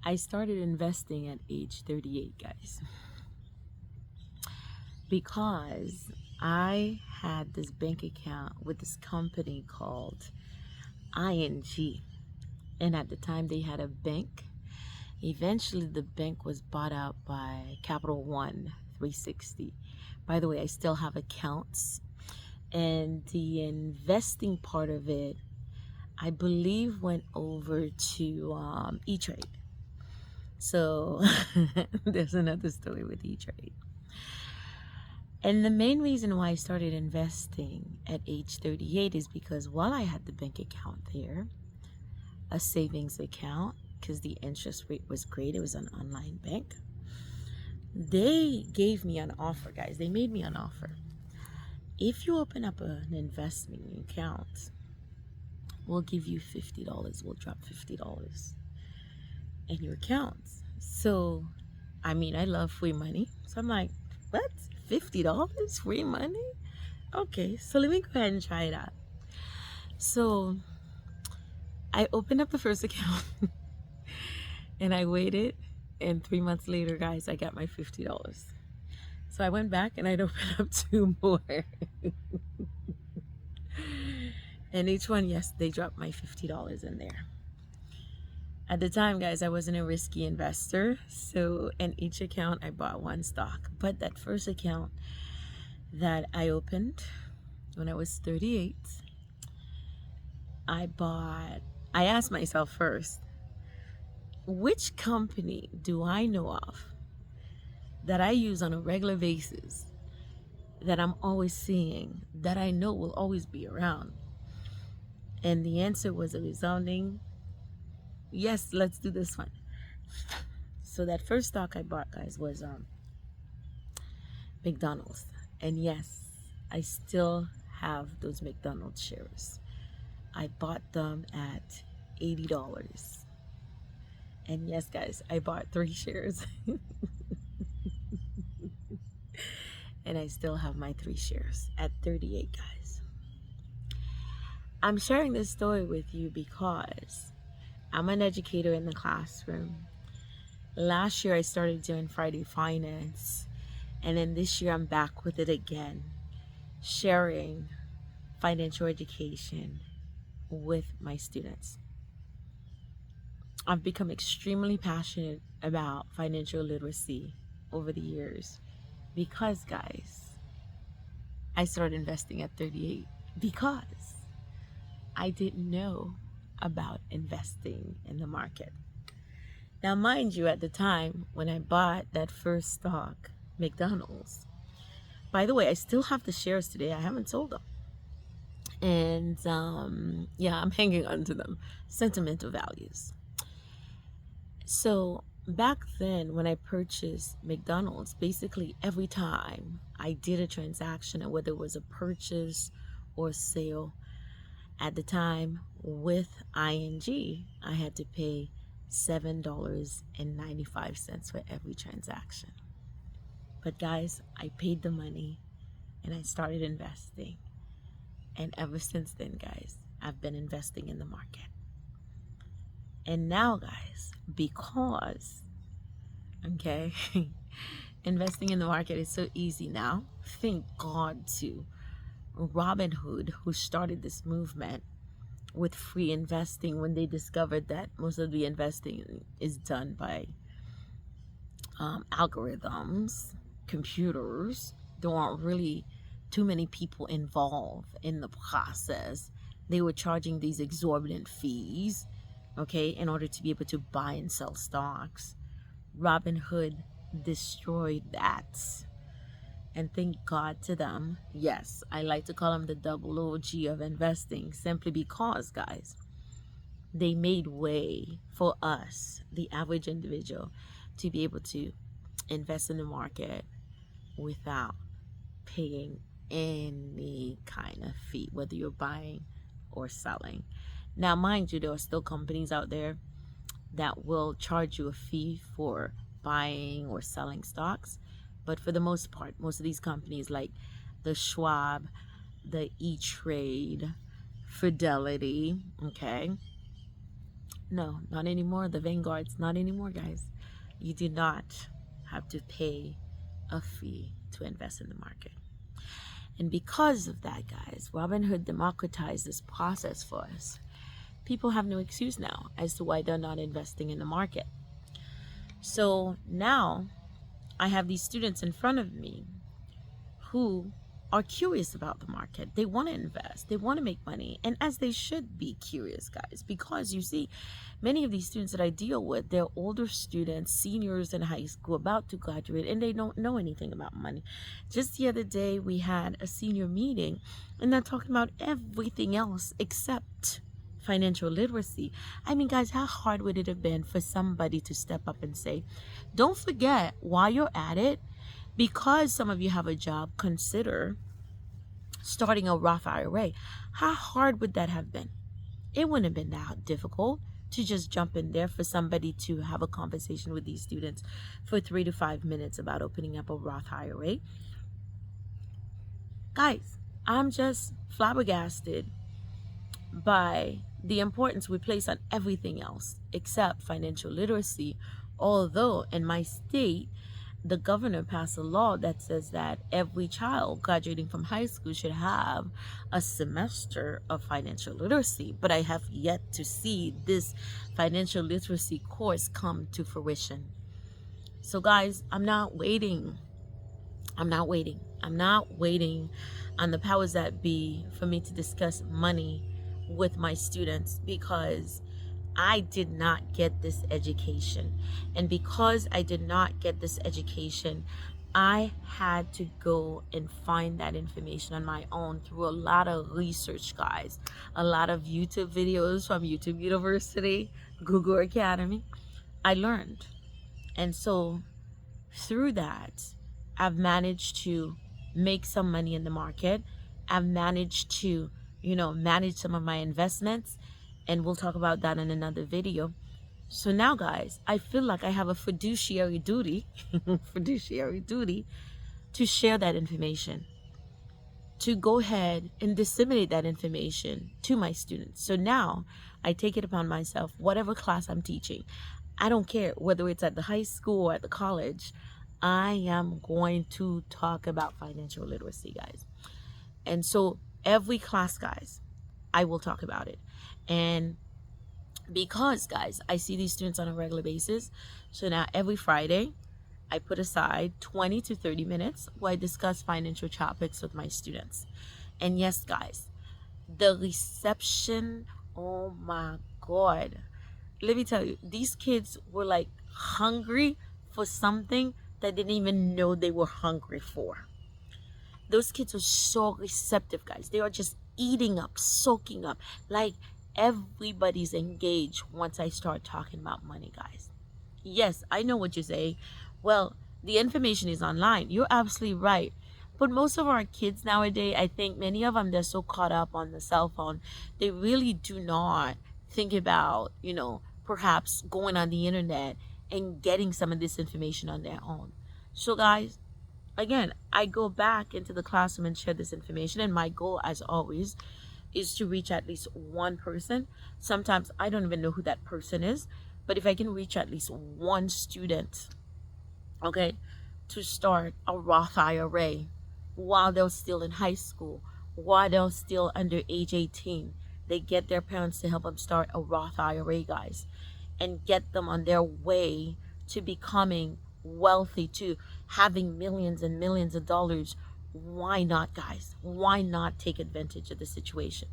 I started investing at age 38, guys, because I had this bank account with this company called ING. And at the time, they had a bank. Eventually, the bank was bought out by Capital One 360. By the way, I still have accounts. And the investing part of it, I believe, went over to E-Trade. So there's another story with E-Trade. And the main reason why I started investing at age 38 is because while I had the bank account there, a savings account, because the interest rate was great, it was an online bank, they gave me an offer, guys. They made me an offer. If you open up an investment account, we'll give you $50. We'll drop $50 in your account. So, I mean, I love free money. So I'm like, what? $50? Free money? Okay, so let me go ahead and try it out. So I opened up the first account and I waited. And 3 months later, guys, I got my $50. So I went back and I'd opened up two more. And each one, yes, they dropped my $50 in there. At the time, guys, I wasn't a risky investor. So in each account, I bought one stock. But that first account that I opened when I was 38, I asked myself first, which company do I know of that I use on a regular basis, that I'm always seeing, that I know will always be around? And the answer was a resounding yes, let's do this one. So that first stock I bought, guys, was McDonald's. And yes, I still have those McDonald's shares. I bought them at $80. And yes, guys, I bought 3 shares. And I still have my 3 shares at 38, guys. I'm sharing this story with you because I'm an educator in the classroom. Last year, I started doing Friday Finance. And then this year, I'm back with it again, sharing financial education with my students. I've become extremely passionate about financial literacy over the years because, guys, I started investing at 38 because I didn't know about investing in the market. Now, mind you, at the time when I bought that first stock, McDonald's, by the way, I still have the shares today. I haven't sold them. And yeah, I'm hanging on to them. Sentimental values. So back then, when I purchased McDonald's, basically every time I did a transaction, and whether it was a purchase or sale, at the time with ING, I had to pay $7.95 for every transaction. But guys, I paid the money and I started investing. And ever since then, guys, I've been investing in the market. And now, guys, because, okay, investing in the market is so easy now. Thank God to Robinhood, who started this movement with free investing when they discovered that most of the investing is done by algorithms, computers. There aren't really too many people involved in the process. They were charging these exorbitant fees, okay, in order to be able to buy and sell stocks. Robinhood destroyed that. And thank God to them. Yes, I like to call them the double OG of investing simply because, guys, they made way for us, the average individual, to be able to invest in the market without paying any kind of fee, whether you're buying or selling. Now, mind you, there are still companies out there that will charge you a fee for buying or selling stocks. But for the most part, most of these companies like the Schwab, the E-Trade, Fidelity, okay, No, not anymore. The Vanguards, not anymore, guys. You do not have to pay a fee to invest in the market. And because of that, guys, Robinhood democratized this process for us. People have no excuse now as to why they're not investing in the market. So now I have these students in front of me who are curious about the market. They want to invest, they want to make money, and as they should be curious, guys, because you see, many of these students that I deal with, they're older students, seniors in high school, about to graduate, and they don't know anything about money. Just the other day, we had a senior meeting, and they're talking about everything else except financial literacy. I mean, guys, how hard would it have been for somebody to step up and say, don't forget, while you're at it, because some of you have a job, consider starting a Roth IRA. How hard would that have been? It wouldn't have been that difficult to just jump in there for somebody to have a conversation with these students for 3 to 5 minutes about opening up a Roth IRA. Guys, I'm just flabbergasted by the importance we place on everything else except financial literacy. Although in my state, the governor passed a law that says that every child graduating from high school should have a semester of financial literacy. But I have yet to see this financial literacy course come to fruition. So guys, I'm not waiting. I'm not waiting on the powers that be for me to discuss money with my students, because I did not get this education. And because I did not get this education, I had to go and find that information on my own through a lot of research, guys. A lot of YouTube videos from YouTube University, Google Academy. I learned. And so through that, I've managed to make some money in the market. I've managed to, manage some of my investments. And we'll talk about that in another video. So now, guys, I feel like I have a fiduciary duty, to share that information, to go ahead and disseminate that information to my students. So now I take it upon myself, whatever class I'm teaching, I don't care whether it's at the high school or at the college, I am going to talk about financial literacy, guys. And so every class, guys, I will talk about it. And because, guys, I see these students on a regular basis, so now every Friday I put aside 20 to 30 minutes where I discuss financial topics with my students. And yes, guys, the reception, oh my God, let me tell you, these kids were like hungry for something that they didn't even know they were hungry for. Those kids are so receptive, guys. They are just eating up, soaking up. Like, everybody's engaged once I start talking about money, guys. Yes, I know what you say. Well, the information is online. You're absolutely right. But most of our kids nowadays, I think many of them, they're so caught up on the cell phone, they really do not think about, perhaps going on the internet and getting some of this information on their own. So, guys, again, I go back into the classroom and share this information, and my goal, as always, is to reach at least one person. Sometimes I don't even know who that person is, but if I can reach at least one student, okay, to start a Roth IRA while they're still in high school, while they're still under age 18, they get their parents to help them start a Roth IRA, guys, and get them on their way to becoming wealthy, to having millions and millions of dollars. Why not, guys? Why not take advantage of the situation?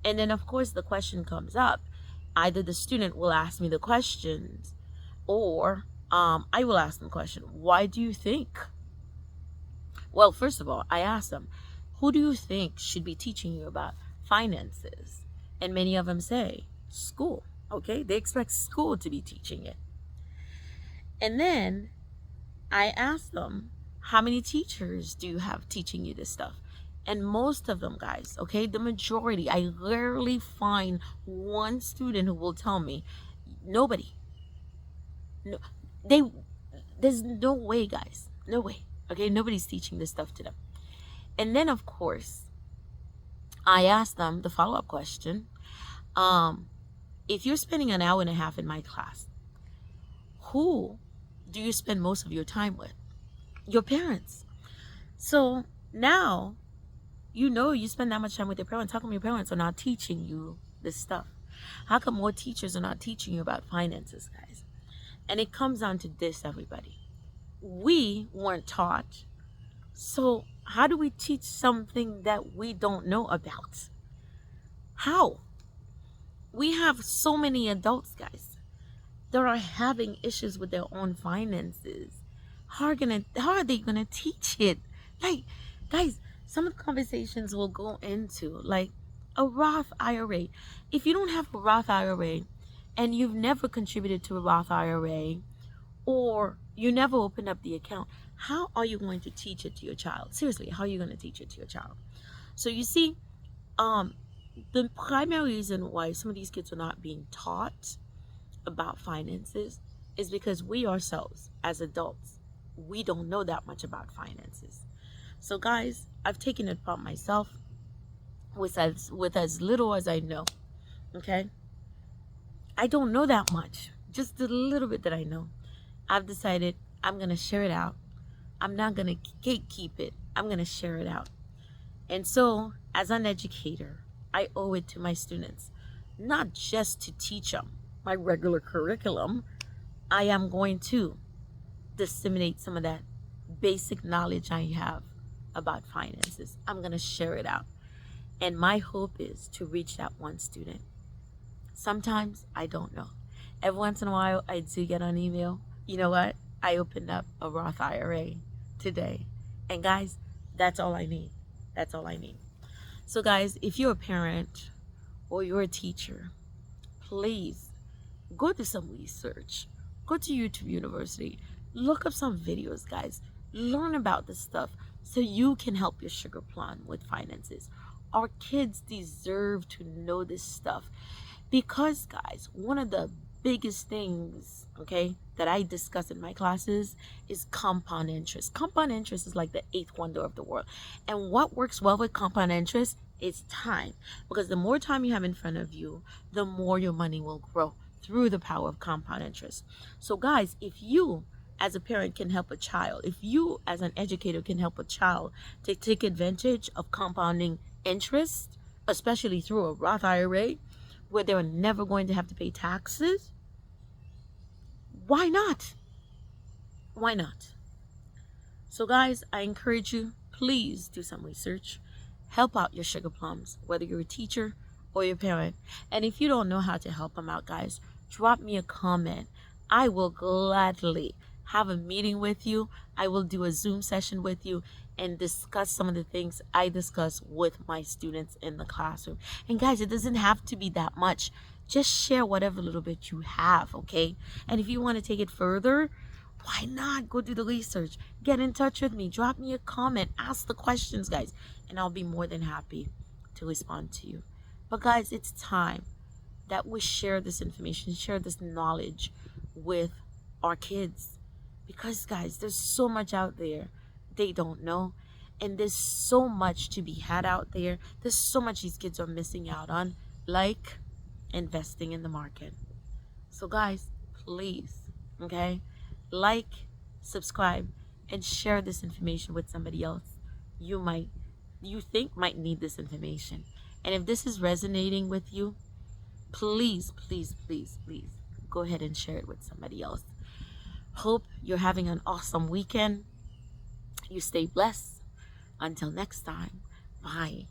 And then, of course, the question comes up. Either the student will ask me the questions, or I will ask them the question. Why do you think? Well, first of all, I ask them, who do you think should be teaching you about finances? And many of them say, school. Okay, they expect school to be teaching it. And then I ask them, how many teachers do you have teaching you this stuff? And most of them, guys, okay, the majority, I rarely find one student who will tell me, nobody. No, there's no way, guys. No way. Okay, nobody's teaching this stuff to them. And then, of course, I ask them the follow-up question. if you're spending an hour and a half in my class, who do you spend most of your time with? Your parents. So now you spend that much time with your parents. How come your parents are not teaching you this stuff? How come more teachers are not teaching you about finances, guys? And it comes down to this, everybody. We weren't taught. So how do we teach something that we don't know about? How? We have so many adults, guys, that are having issues with their own finances. How are they gonna teach it? Like, guys, some of the conversations will go into like a Roth IRA. If you don't have a Roth IRA and you've never contributed to a Roth IRA, or you never opened up the account, how are you going to teach it to your child? Seriously, how are you going to teach it to your child? So you see, the primary reason why some of these kids are not being taught about finances is because we ourselves, as adults, we don't know that much about finances. So guys, I've taken it upon myself with as little as I know. Okay? I don't know that much. Just the little bit that I know. I've decided I'm going to share it out. I'm not going to gatekeep it. I'm going to share it out. And so, as an educator, I owe it to my students, not just to teach them my regular curriculum. I am going to disseminate some of that basic knowledge I have about finances. I'm going to share it out. And my hope is to reach that one student. Sometimes I don't know. Every once in a while, I do get an email. You know what? I opened up a Roth IRA today. And guys, that's all I need. That's all I need. So guys, if you're a parent or you're a teacher, please go do some research. Go to YouTube University. Look up some videos, guys. Learn about this stuff so you can help your sugar plum with finances. Our kids deserve to know this stuff because, guys, one of the biggest things, okay, that I discuss in my classes is compound interest. Compound interest is like the eighth wonder of the world. And what works well with compound interest is time. Because the more time you have in front of you, the more your money will grow through the power of compound interest. So guys, if you as a parent can help a child, if you as an educator can help a child to take advantage of compounding interest, especially through a Roth IRA, where they're never going to have to pay taxes, why not? Why not? So guys, I encourage you, please do some research. Help out your sugar plums, whether you're a teacher or your parent. And if you don't know how to help them out, guys, drop me a comment. I will gladly have a meeting with you. I will do a Zoom session with you and discuss some of the things I discuss with my students in the classroom. And guys, it doesn't have to be that much. Just share whatever little bit you have, okay? And if you want to take it further, why not go do the research? Get in touch with me. Drop me a comment. Ask the questions, guys. And I'll be more than happy to respond to you. But guys, it's time that we share this information, share this knowledge with our kids. Because, guys, there's so much out there they don't know. And there's so much to be had out there. There's so much these kids are missing out on, like investing in the market. So, guys, please, okay, like, subscribe, and share this information with somebody else you think might need this information. And if this is resonating with you, please, please, please, please go ahead and share it with somebody else. Hope you're having an awesome weekend. You stay blessed. Until next time, bye.